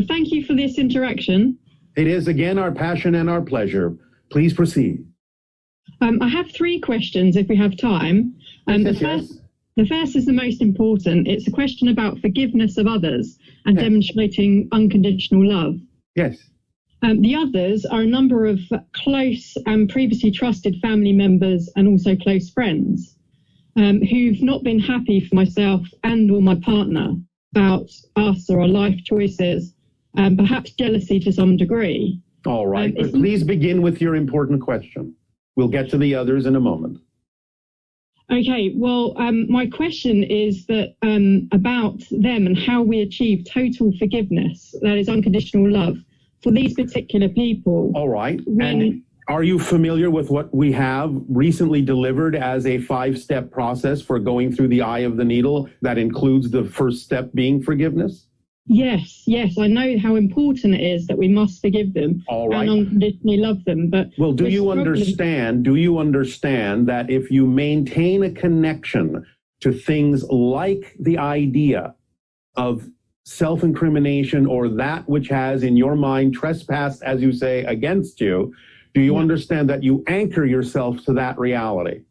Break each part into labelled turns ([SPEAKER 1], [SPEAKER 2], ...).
[SPEAKER 1] Thank you for this interaction.
[SPEAKER 2] It is again our passion and our pleasure. Please proceed.
[SPEAKER 1] I have 3 questions if we have time. The first is the most important. It's a question about forgiveness of others and demonstrating unconditional love.
[SPEAKER 2] Yes.
[SPEAKER 1] The others are a number of close and previously trusted family members and also close friends who've not been happy for myself and or my partner about us or our life choices, perhaps jealousy to some degree.
[SPEAKER 2] All right, but please begin with your important question. We'll get to the others in a moment.
[SPEAKER 1] Okay, well, my question is that about them and how we achieve total forgiveness, that is unconditional love, for these particular people.
[SPEAKER 2] All right, and are you familiar with what we have recently delivered as a 5-step process for going through the eye of the needle that includes the first step being forgiveness?
[SPEAKER 1] Yes, I know how important it is that we must forgive them and unconditionally love them. But
[SPEAKER 2] well, do you understand that if you maintain a connection to things like the idea of self-incrimination or that which has in your mind trespassed, as you say, against you, do you understand that you anchor yourself to that reality?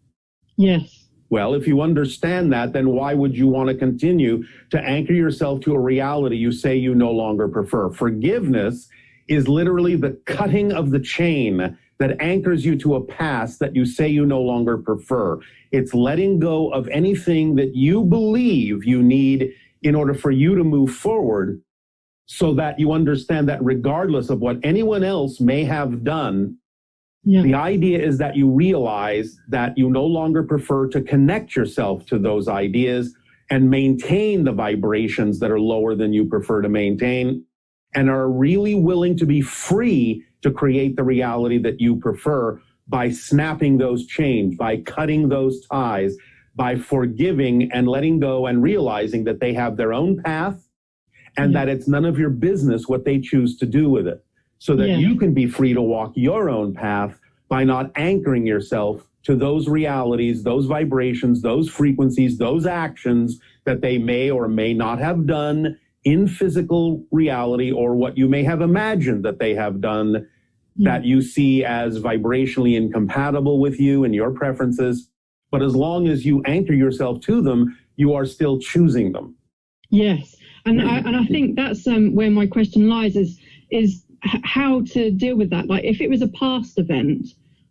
[SPEAKER 1] Yes.
[SPEAKER 2] Well, if you understand that, then why would you want to continue to anchor yourself to a reality you say you no longer prefer? Forgiveness is literally the cutting of the chain that anchors you to a past that you say you no longer prefer. It's letting go of anything that you believe you need in order for you to move forward, so that you understand that regardless of what anyone else may have done, the idea is that you realize that you no longer prefer to connect yourself to those ideas and maintain the vibrations that are lower than you prefer to maintain, and are really willing to be free to create the reality that you prefer by snapping those chains, by cutting those ties, by forgiving and letting go and realizing that they have their own path and that it's none of your business what they choose to do with it. So that you can be free to walk your own path by not anchoring yourself to those realities, those vibrations, those frequencies, those actions that they may or may not have done in physical reality, or what you may have imagined that they have done that you see as vibrationally incompatible with you and your preferences. But as long as you anchor yourself to them, you are still choosing them. Yes.
[SPEAKER 1] And I think that's where my question lies, is how to deal with that. Like, if it was a past event,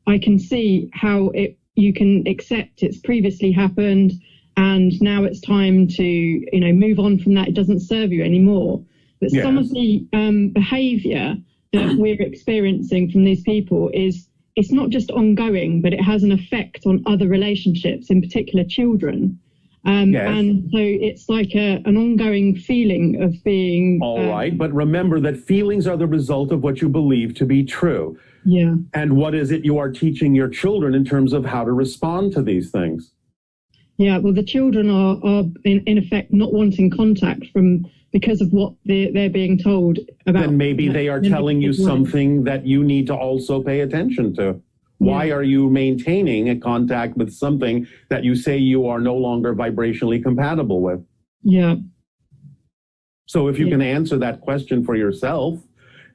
[SPEAKER 1] I can see how you can accept it's previously happened and now it's time to move on from that. It doesn't serve you anymore. But some of the behavior that we're experiencing from these people it's not just ongoing, but it has an effect on other relationships, in particular children. And so it's like an ongoing feeling of being...
[SPEAKER 2] All right, but remember that feelings are the result of what you believe to be true.
[SPEAKER 1] Yeah.
[SPEAKER 2] And what is it you are teaching your children in terms of how to respond to these things?
[SPEAKER 1] Yeah, well, the children are in effect not wanting contact because of what they're being told about.
[SPEAKER 2] And maybe they are telling you something that you need to also pay attention to. Why are you maintaining a contact with something that you say you are no longer vibrationally compatible with?
[SPEAKER 1] Yeah.
[SPEAKER 2] So if you can answer that question for yourself,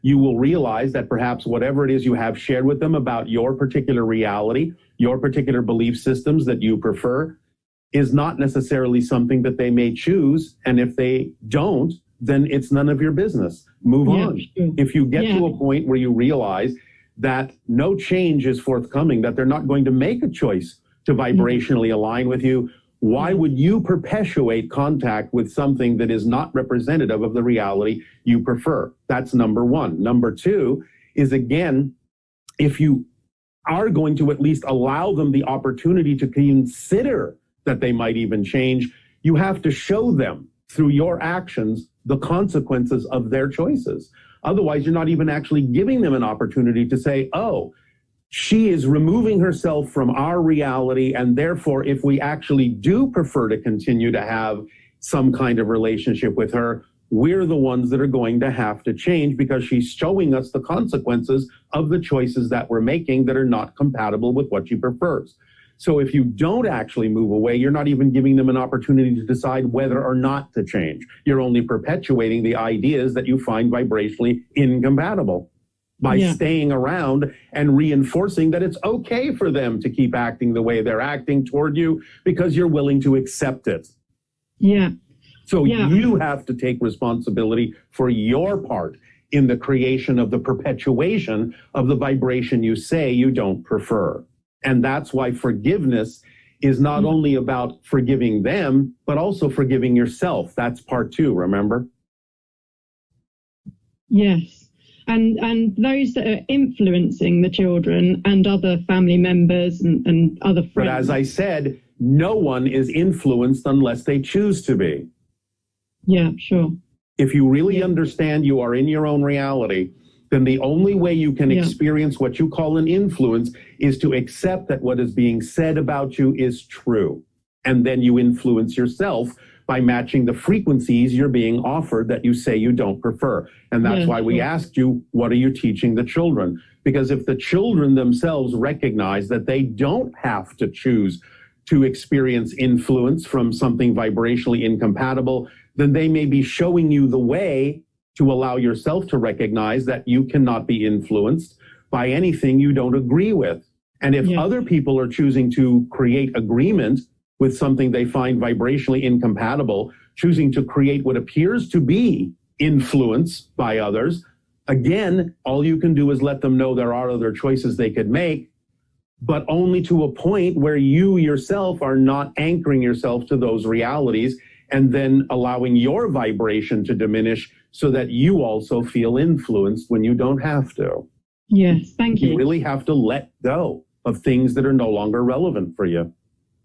[SPEAKER 2] you will realize that perhaps whatever it is you have shared with them about your particular reality, your particular belief systems that you prefer, is not necessarily something that they may choose. And if they don't, then it's none of your business. Move on. Sure. If you get to a point where you realize that no change is forthcoming, that they're not going to make a choice to vibrationally align with you, why would you perpetuate contact with something that is not representative of the reality you prefer? That's number one. Number two is, again, if you are going to at least allow them the opportunity to consider that they might even change, you have to show them through your actions the consequences of their choices. Otherwise, you're not even actually giving them an opportunity to say, oh, she is removing herself from our reality, and therefore, if we actually do prefer to continue to have some kind of relationship with her, we're the ones that are going to have to change because she's showing us the consequences of the choices that we're making that are not compatible with what she prefers. So if you don't actually move away, you're not even giving them an opportunity to decide whether or not to change. You're only perpetuating the ideas that you find vibrationally incompatible by staying around and reinforcing that it's okay for them to keep acting the way they're acting toward you because you're willing to accept it.
[SPEAKER 1] Yeah.
[SPEAKER 2] So you have to take responsibility for your part in the creation of the perpetuation of the vibration you say you don't prefer. And that's why forgiveness is not only about forgiving them, but also forgiving yourself. That's part 2, remember?
[SPEAKER 1] Yes. And those that are influencing the children and other family members and other friends.
[SPEAKER 2] But as I said, no one is influenced unless they choose to be.
[SPEAKER 1] Yeah, sure.
[SPEAKER 2] If you really understand you are in your own reality, then the only way you can experience what you call an influence is to accept that what is being said about you is true. And then you influence yourself by matching the frequencies you're being offered that you say you don't prefer. And that's why we asked you, what are you teaching the children? Because if the children themselves recognize that they don't have to choose to experience influence from something vibrationally incompatible, then they may be showing you the way to allow yourself to recognize that you cannot be influenced by anything you don't agree with. And if other people are choosing to create agreement with something they find vibrationally incompatible, choosing to create what appears to be influence by others, again, all you can do is let them know there are other choices they could make, but only to a point where you yourself are not anchoring yourself to those realities and then allowing your vibration to diminish so that you also feel influenced when you don't have to.
[SPEAKER 1] Yes, thank you.
[SPEAKER 2] You really have to let go of things that are no longer relevant for you.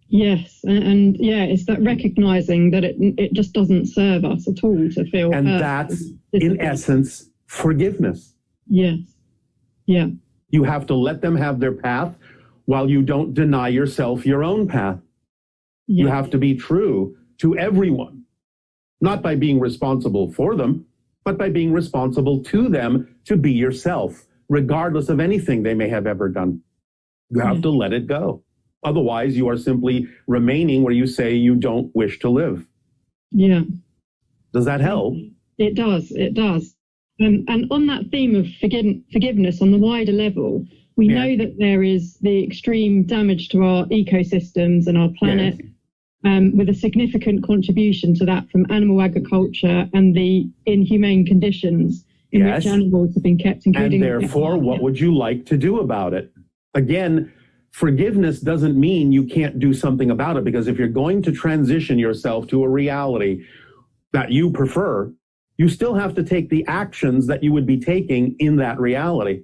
[SPEAKER 1] Yes, and it's that recognizing that it just doesn't serve us at all to feel.
[SPEAKER 2] And that's, in essence, forgiveness.
[SPEAKER 1] Yes. Yeah.
[SPEAKER 2] You have to let them have their path while you don't deny yourself your own path. Yeah. You have to be true to everyone, not by being responsible for them, but by being responsible to them to be yourself, regardless of anything they may have ever done. You have to let it go. Otherwise, you are simply remaining where you say you don't wish to live.
[SPEAKER 1] Yeah.
[SPEAKER 2] Does that help?
[SPEAKER 1] It does. It does. And on that theme of forgiveness on the wider level, we know that there is the extreme damage to our ecosystems and our planet, with a significant contribution to that from animal agriculture and the inhumane conditions in which animals have been kept. Including
[SPEAKER 2] and therefore, what would you like to do about it? Again, forgiveness doesn't mean you can't do something about it, because if you're going to transition yourself to a reality that you prefer, you still have to take the actions that you would be taking in that reality.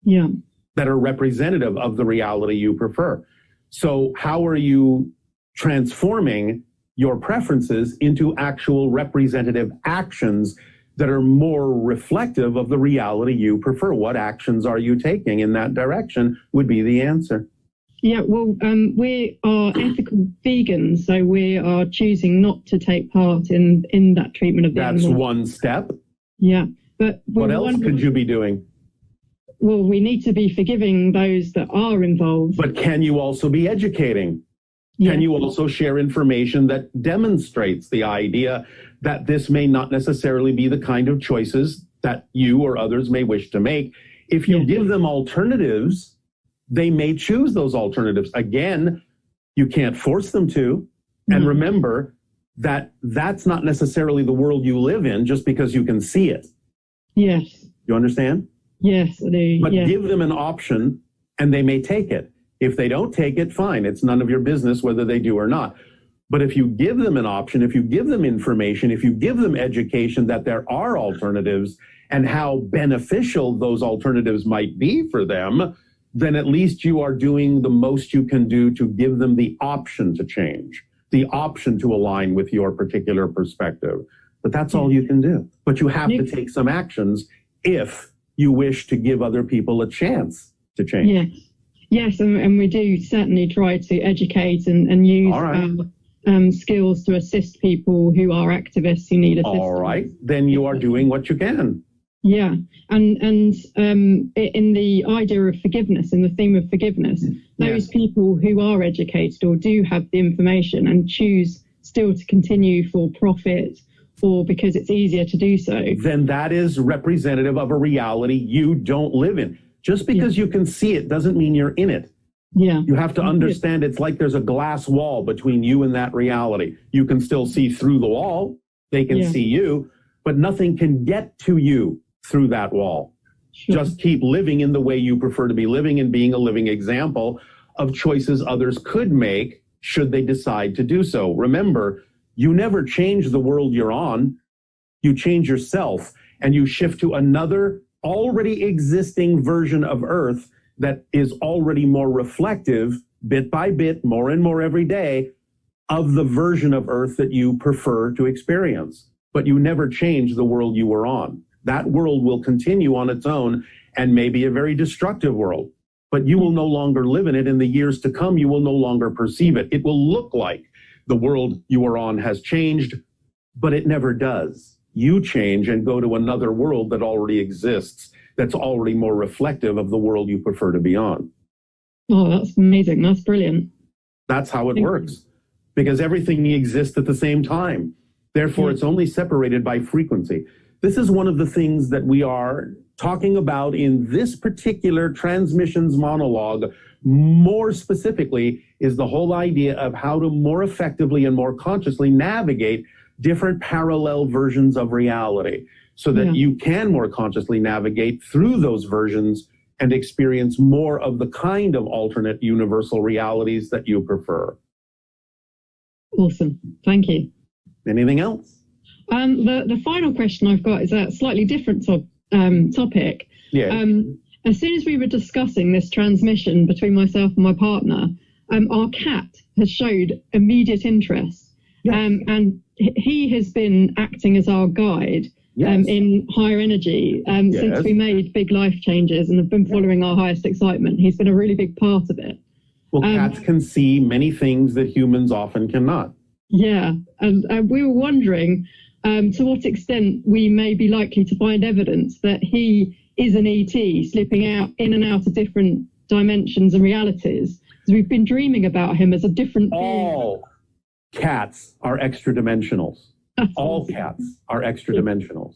[SPEAKER 1] Yeah.
[SPEAKER 2] That are representative of the reality you prefer. So how are you transforming your preferences into actual representative actions that are more reflective of the reality you prefer? What actions are you taking in that direction would be the answer.
[SPEAKER 1] Yeah, well, we are ethical vegans, so we are choosing not to take part in that treatment of the animals.
[SPEAKER 2] That's one step.
[SPEAKER 1] Yeah. But
[SPEAKER 2] what else could you be doing?
[SPEAKER 1] Well, we need to be forgiving those that are involved.
[SPEAKER 2] But can you also be educating? Can you also share information that demonstrates the idea that this may not necessarily be the kind of choices that you or others may wish to make? If you give them alternatives, they may choose those alternatives. Again, you can't force them to. And remember that that's not necessarily the world you live in just because you can see it.
[SPEAKER 1] Yes.
[SPEAKER 2] You understand?
[SPEAKER 1] Yes, I do.
[SPEAKER 2] But give them an option and they may take it. If they don't take it, fine. It's none of your business whether they do or not. But if you give them an option, if you give them information, if you give them education that there are alternatives and how beneficial those alternatives might be for them, then at least you are doing the most you can do to give them the option to change, the option to align with your particular perspective. But that's all you can do. But you have to take some actions if you wish to give other people a chance to change.
[SPEAKER 1] Yes. Yes, and we do certainly try to educate and use skills to assist people who are activists who need assistance.
[SPEAKER 2] All right, then you are doing what you can.
[SPEAKER 1] Yeah, and in the idea of forgiveness, in the theme of forgiveness, those people who are educated or do have the information and choose still to continue for profit or because it's easier to do so,
[SPEAKER 2] then that is representative of a reality you don't live in. Just because you can see it doesn't mean you're in it.
[SPEAKER 1] Yeah.
[SPEAKER 2] You have to understand it's like there's a glass wall between you and that reality. You can still see through the wall. They can see you, but nothing can get to you through that wall. Sure. Just keep living in the way you prefer to be living and being a living example of choices others could make should they decide to do so. Remember, you never change the world you're on. You change yourself and you shift to another already existing version of Earth that is already more reflective, bit by bit, more and more every day, of the version of Earth that you prefer to experience. But you never change the world you were on. That world will continue on its own and may be a very destructive world. But you will no longer live in it. In the years to come, you will no longer perceive it. It will look like the world you are on has changed, but it never does. You change and go to another world that already exists, that's already more reflective of the world you prefer to be on.
[SPEAKER 1] Oh, that's amazing. That's brilliant.
[SPEAKER 2] That's how it works, because everything exists at the same time. Therefore, it's only separated by frequency. This is one of the things that we are talking about in this particular transmissions monologue. More specifically, is the whole idea of how to more effectively and more consciously navigate different parallel versions of reality so that you can more consciously navigate through those versions and experience more of the kind of alternate universal realities that you prefer.
[SPEAKER 1] Awesome. Thank you.
[SPEAKER 2] Anything else?
[SPEAKER 1] The final question I've got is a slightly different topic.
[SPEAKER 2] Yeah.
[SPEAKER 1] As soon as we were discussing this transmission between myself and my partner, our cat has showed immediate interest. Yes. And he has been acting as our guide in higher energy since we made big life changes and have been following our highest excitement. He's been a really big part of it.
[SPEAKER 2] Well, cats can see many things that humans often cannot.
[SPEAKER 1] Yeah, and we were wondering to what extent we may be likely to find evidence that he is an ET slipping out in and out of different dimensions and realities. Because we've been dreaming about him as a different
[SPEAKER 2] All cats are extra dimensionals. All cats are extra dimensionals.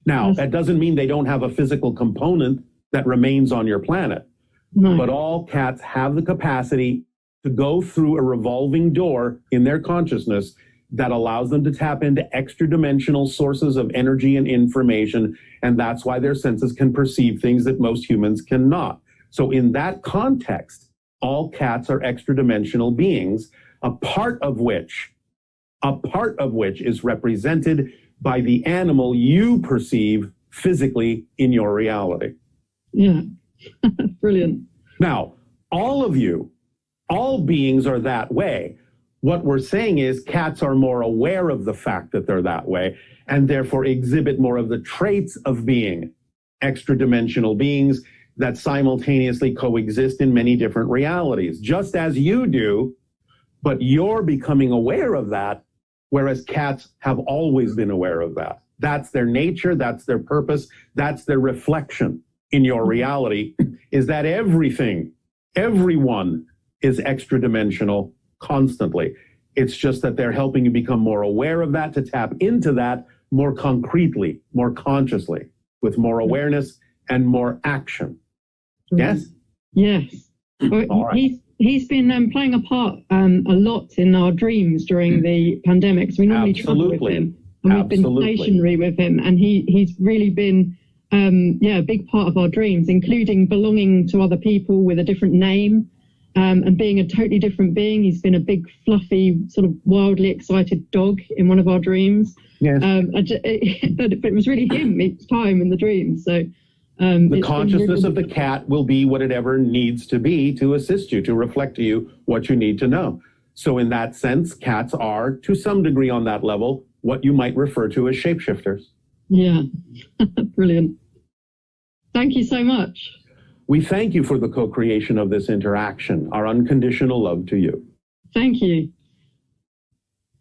[SPEAKER 2] Now, that doesn't mean they don't have a physical component that remains on your planet. No. But all cats have the capacity to go through a revolving door in their consciousness that allows them to tap into extra dimensional sources of energy and information. And that's why their senses can perceive things that most humans cannot. So in that context, all cats are extra dimensional beings, a part of which is represented by the animal you perceive physically in your reality.
[SPEAKER 1] Yeah. Brilliant.
[SPEAKER 2] Now, all of you, all beings are that way. What we're saying is cats are more aware of the fact that they're that way and therefore exhibit more of the traits of being extra dimensional beings that simultaneously coexist in many different realities, just as you do, but you're becoming aware of that, whereas cats have always been aware of that. That's their nature, that's their purpose, that's their reflection in your reality, is that everyone is extra dimensional constantly. It's just that they're helping you become more aware of that, to tap into that more concretely, more consciously, with more awareness and more action. Yes?
[SPEAKER 1] Yes. All right. He's been playing a part a lot in our dreams during the pandemic. So we normally travel with him, and we've been stationary with him, and he's really been a big part of our dreams, including belonging to other people with a different name. And being a totally different being. He's been a big, fluffy, sort of wildly excited dog in one of our dreams. Yes. But it was really him each time in the dream. So
[SPEAKER 2] the consciousness of the cat will be what it ever needs to be to assist you, to reflect to you what you need to know. So in that sense, cats are, to some degree on that level, what you might refer to as shapeshifters.
[SPEAKER 1] Yeah, brilliant. Thank you so much.
[SPEAKER 2] We thank you for the co-creation of this interaction, our unconditional love to you.
[SPEAKER 1] Thank you.